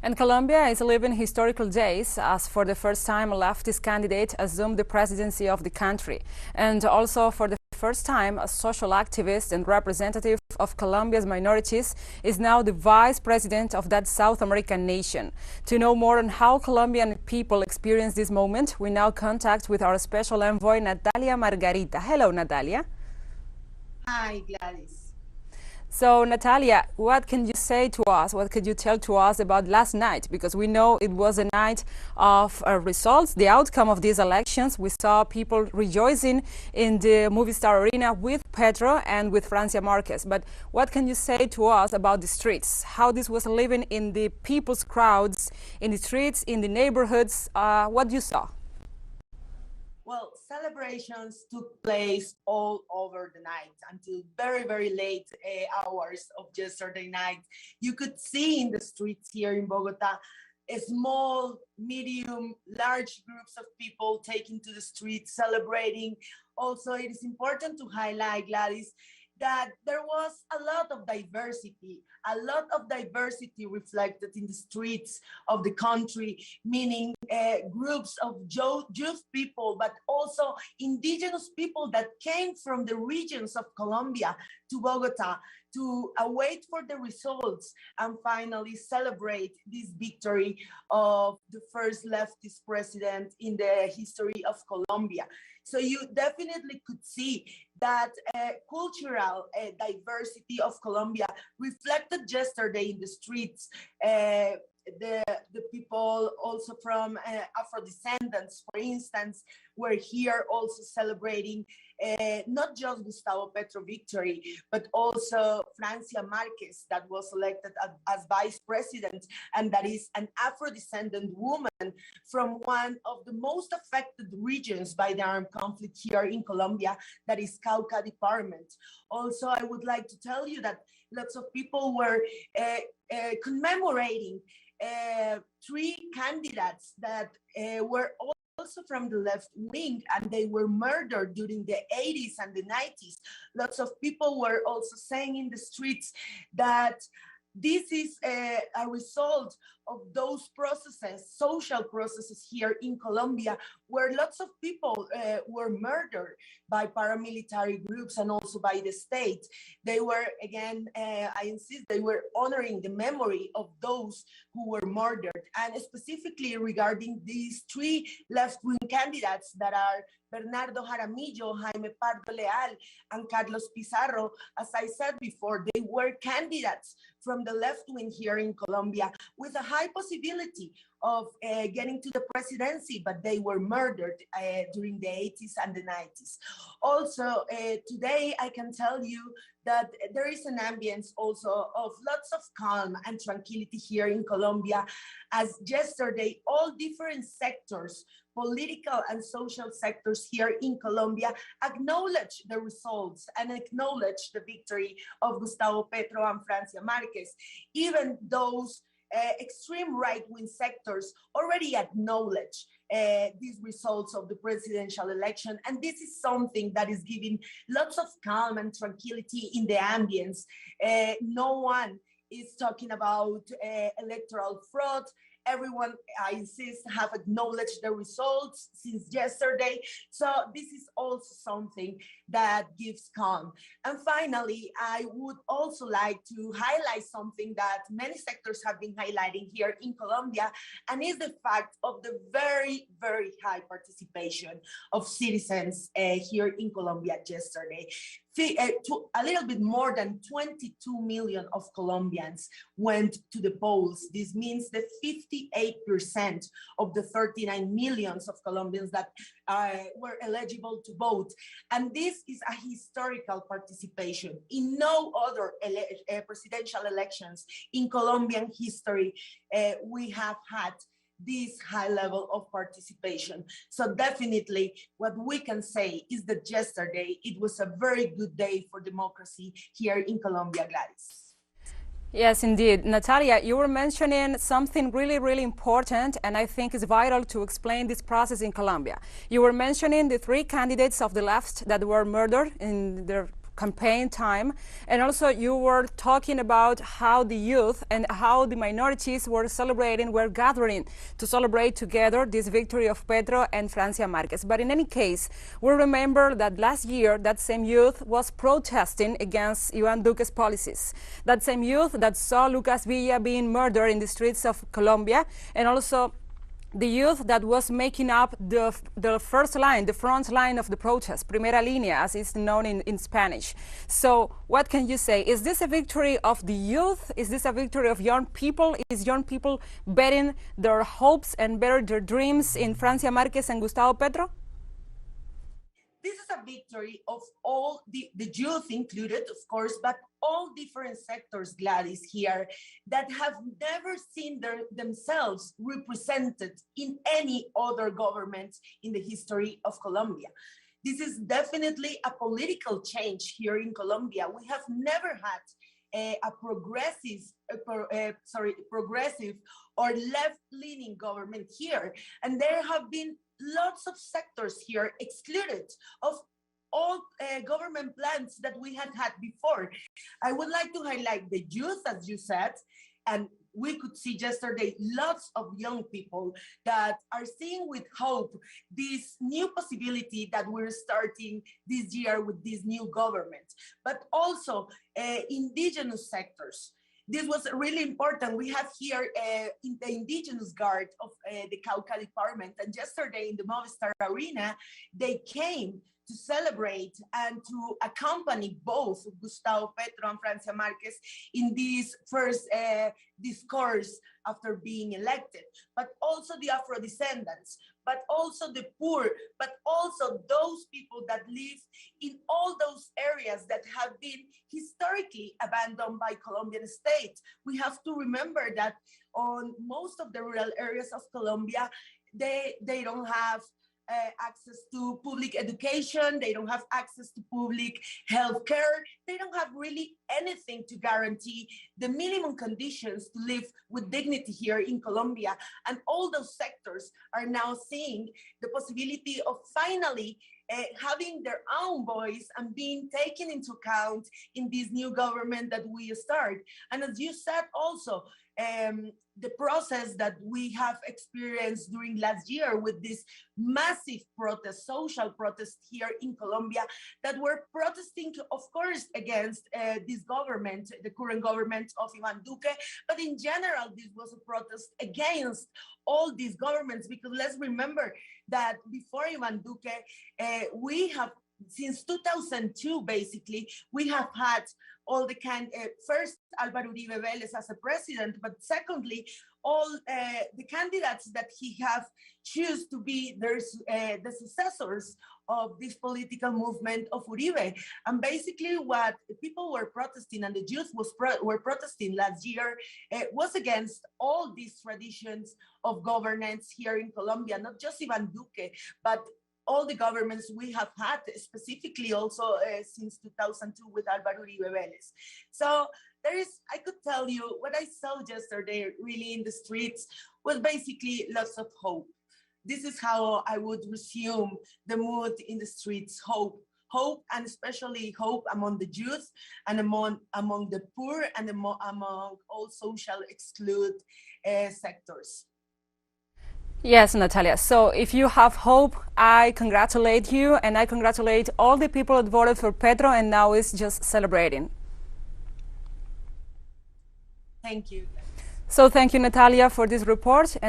And Colombia is living historical days as for the first time a leftist candidate assumed the presidency of the country. And also for the first time a social activist and representative of Colombia's minorities is now the vice president of that South American nation. To know more on how Colombian people experience this moment, we now contact with our special envoy Natalia Margarita. Hello, Natalia. Hi, Gladys. So, Natalia, what can you say to us? What could you tell to us about last night? Because we know it was a night of results, the outcome of these elections. We saw people rejoicing in the Movistar Arena with Petro and with Francia Marquez. But what can you say to us about the streets? How this was living in the people's crowds, in the streets, in the neighborhoods? What you saw? Well, celebrations took place all over the night until very, very late hours of yesterday night. You could see in the streets here in Bogota a small, medium, large groups of people taking to the streets, celebrating. Also, it is important to highlight, Gladys, that there was a lot of diversity reflected in the streets of the country, meaning groups of Jewish people, but also indigenous people that came from the regions of Colombia to Bogota to await for the results and finally celebrate this victory of the first leftist president in the history of Colombia. So you definitely could see that cultural diversity of Colombia reflected yesterday in the streets. The people also from Afro-descendants, for instance, were here also celebrating not just Gustavo Petro victory, but also Francia Marquez that was elected as vice president, and that is an Afro-descendant woman from one of the most affected regions by the armed conflict here in Colombia, that is Cauca department. Also, I would like to tell you that lots of people were commemorating three candidates that were also from the left wing, and they were murdered during the 80s and the 90s. Lots of people were also saying in the streets that this is a result of those processes, social processes here in Colombia, where lots of people were murdered by paramilitary groups and also by the state. They were, again, I insist, they were honoring the memory of those who were murdered. And specifically regarding these three left-wing candidates that are Bernardo Jaramillo, Jaime Pardo Leal, and Carlos Pizarro, as I said before, they were candidates from the left wing here in Colombia with a high possibility of getting to the presidency, but they were murdered during the 80s and the 90s. Also, today I can tell you that there is an ambience also of lots of calm and tranquility here in Colombia, as yesterday all different sectors, political and social sectors here in Colombia, acknowledge the results and acknowledge the victory of Gustavo Petro and Francia Marquez. Even those extreme right-wing sectors already acknowledge these results of the presidential election, and this is something that is giving lots of calm and tranquility in the ambience. No one is talking about electoral fraud. Everyone, I insist, have acknowledged the results since yesterday. So this is also something that gives calm. And finally, I would also like to highlight something that many sectors have been highlighting here in Colombia, and is the fact of the very, very high participation of citizens here in Colombia yesterday. A little bit more than 22 million of Colombians went to the polls. This means that 58% of the 39 millions of Colombians that were eligible to vote. And this is a historical participation. In no other presidential elections in Colombian history, we have had this high level of participation. So definitely what we can say is that yesterday it was a very good day for democracy here in Colombia, Gladys. Yes, indeed. Natalia, you were mentioning something really, really important, and I think is vital to explain this process in Colombia. You were mentioning the three candidates of the left that were murdered in their campaign time. And also you were talking about how the youth and how the minorities were gathering to celebrate together this victory of Petro and Francia Marquez. But in any case, we remember that last year that same youth was protesting against Iván Duque's policies. That same youth that saw Lucas Villa being murdered in the streets of Colombia, and also the youth that was making up the front line of the protest, primera línea, as it's known in Spanish. So what can you say? Is this a victory of the youth? Is this a victory of young people? Is young people betting their hopes and better their dreams in Francia Marquez and Gustavo Petro? This is a victory of all the youth included, of course, but all different sectors, Gladys, here that have never seen themselves represented in any other government in the history of Colombia. This is definitely a political change here in Colombia. We have never had a progressive or left-leaning government here, and there have been lots of sectors here excluded of all government plans that we had before. I would like to highlight the youth, as you said, and we could see yesterday lots of young people that are seeing with hope this new possibility that we're starting this year with this new government, but also indigenous sectors. This was really important. We have here in the Indigenous Guard of the Cauca Department, and yesterday in the Movistar Arena, they came to celebrate and to accompany both Gustavo Petro and Francia Marquez in this first discourse after being elected, but also the Afro-descendants, but also the poor, but also those people that live in all those areas that have been historically abandoned by Colombian state. We have to remember that on most of the rural areas of Colombia, they don't have access to public education, they don't have access to public health care, they don't have really anything to guarantee the minimum conditions to live with dignity here in Colombia. And all those sectors are now seeing the possibility of finally having their own voice and being taken into account in this new government that we start. And as you said also, the process that we have experienced during last year with this massive protest, social protest here in Colombia, that were protesting, of course, against this government, the current government of Iván Duque, but in general, this was a protest against all these governments, because let's remember that before Iván Duque, we have, since 2002, basically, we have had all the first Álvaro Uribe Vélez as a president, but secondly, all the candidates that he have choose to be the successors of this political movement of Uribe. And basically what people were protesting and the youth were protesting last year was against all these traditions of governance here in Colombia, not just Iván Duque, but all the governments we have had, specifically also since 2002 with Álvaro Uribe Vélez. So I could tell you what I saw yesterday really in the streets was basically lots of hope. This is how I would resume the mood in the streets, hope, and especially hope among the youth and among the poor and among all social excluded sectors. Yes, Natalia. So if you have hope, I congratulate you, and I congratulate all the people that voted for Petro and now is just celebrating. Thank you. So thank you, Natalia, for this report.